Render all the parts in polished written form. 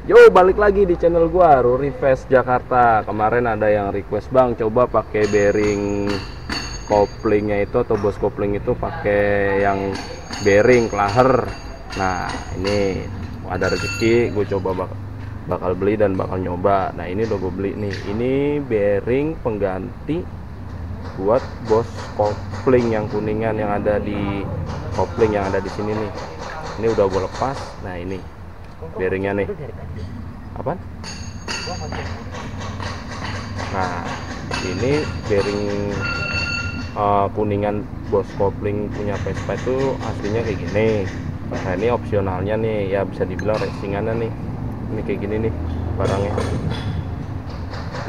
Yo, balik lagi di channel gua, Ruri Fest Jakarta. Kemarin ada yang request, Bang, coba pakai bearing koplingnya itu atau bos kopling itu pakai yang bearing klaher. Nah, ini ada rezeki, gue coba bakal beli dan bakal nyoba. Nah, ini udah gue beli nih. Ini bearing pengganti buat bos kopling yang kuningan yang ada di kopling yang ada di sini nih. Ini udah gue lepas. Nah, ini bearingnya nih. Apa? Nah, ini bearing kuningan bos kopling punya Vespa itu aslinya kayak gini. Nah, ini opsionalnya nih, ya bisa dibilang racingannya nih. Ini kayak gini nih barangnya.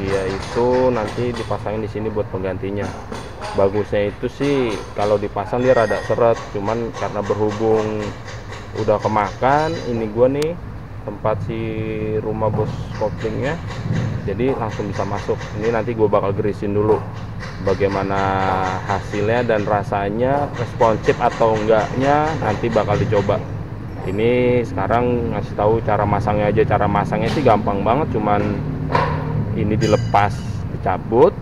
Dia itu nanti dipasangin di sini buat penggantinya. Bagusnya itu sih kalau dipasang dia rada seret, cuman karena berhubung udah kemakan ini gua nih tempat si rumah bos koplingnya, jadi langsung bisa masuk. Ini nanti gue bakal gerisin dulu bagaimana hasilnya dan rasanya responsif atau enggaknya nanti bakal dicoba. Ini sekarang ngasih tahu cara masangnya aja. Cara masangnya sih gampang banget, cuman ini dilepas, dicabut.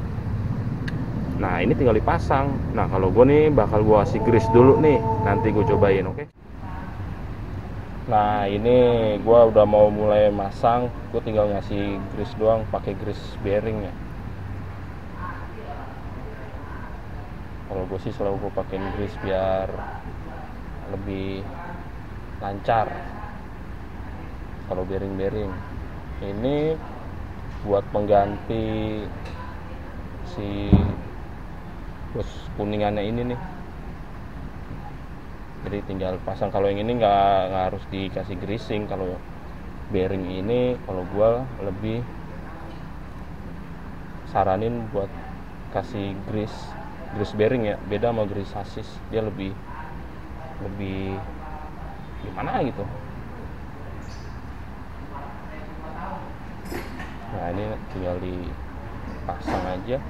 Nah, ini tinggal dipasang. Nah, kalau gue nih bakal gue kasih grease dulu nih, nanti gue cobain, oke? Nah, ini gue udah mau mulai masang. Gue tinggal ngasih grease doang, pakai grease bearing ya. Kalau gue sih selalu gue pakein grease biar lebih lancar. Kalau bearing-bearing ini buat pengganti si bos kuningannya ini nih. Jadi tinggal pasang. Kalau yang ini nggak harus dikasih greasing. Kalau bearing ini kalau gua lebih saranin buat kasih grease bearing ya. Beda sama grease chassis, dia lebih gimana gitu. Nah, ini tinggal dipasang aja.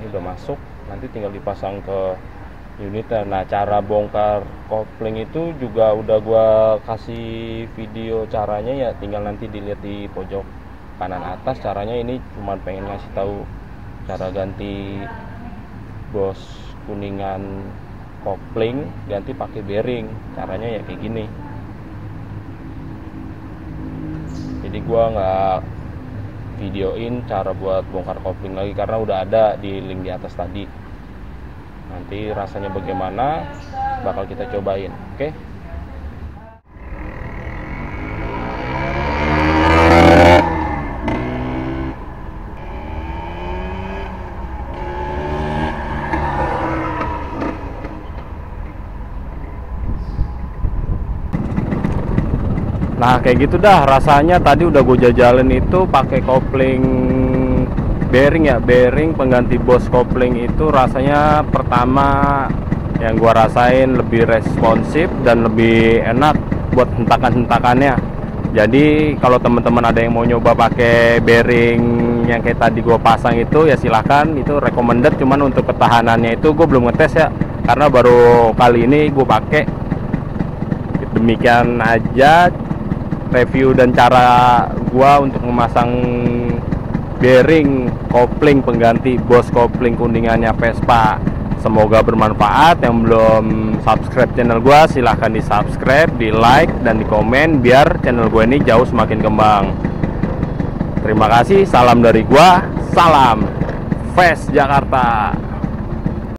Udah masuk, nanti tinggal dipasang ke unitnya. Nah, cara bongkar kopling itu juga udah gua kasih video caranya ya, tinggal nanti dilihat di pojok kanan atas. Caranya ini cuma pengen ngasih tahu cara ganti bos kuningan kopling, ganti pakai bearing. Caranya ya kayak gini. Jadi gua nggak videoin cara buat bongkar kopling lagi karena udah ada di link di atas tadi. Nanti rasanya bagaimana bakal kita cobain, oke? Nah, kayak gitu dah rasanya. Tadi udah gue jajalin itu pakai kopling bearing ya, bearing pengganti bos kopling itu rasanya pertama yang gue rasain lebih responsif dan lebih enak buat hentakan-hentakannya. Jadi kalau teman-teman ada yang mau nyoba pakai bearing yang kayak tadi gue pasang itu ya silahkan, itu recommended. Cuman untuk ketahanannya itu gue belum ngetes ya, karena baru kali ini gue pakai. Demikian aja review dan cara gua untuk memasang bearing kopling pengganti bos kopling kuningannya Vespa. Semoga bermanfaat. Yang belum subscribe channel gua silahkan di subscribe, di like dan di komen biar channel gua ini jauh semakin kembang. Terima kasih, salam dari gua, salam Fest Jakarta.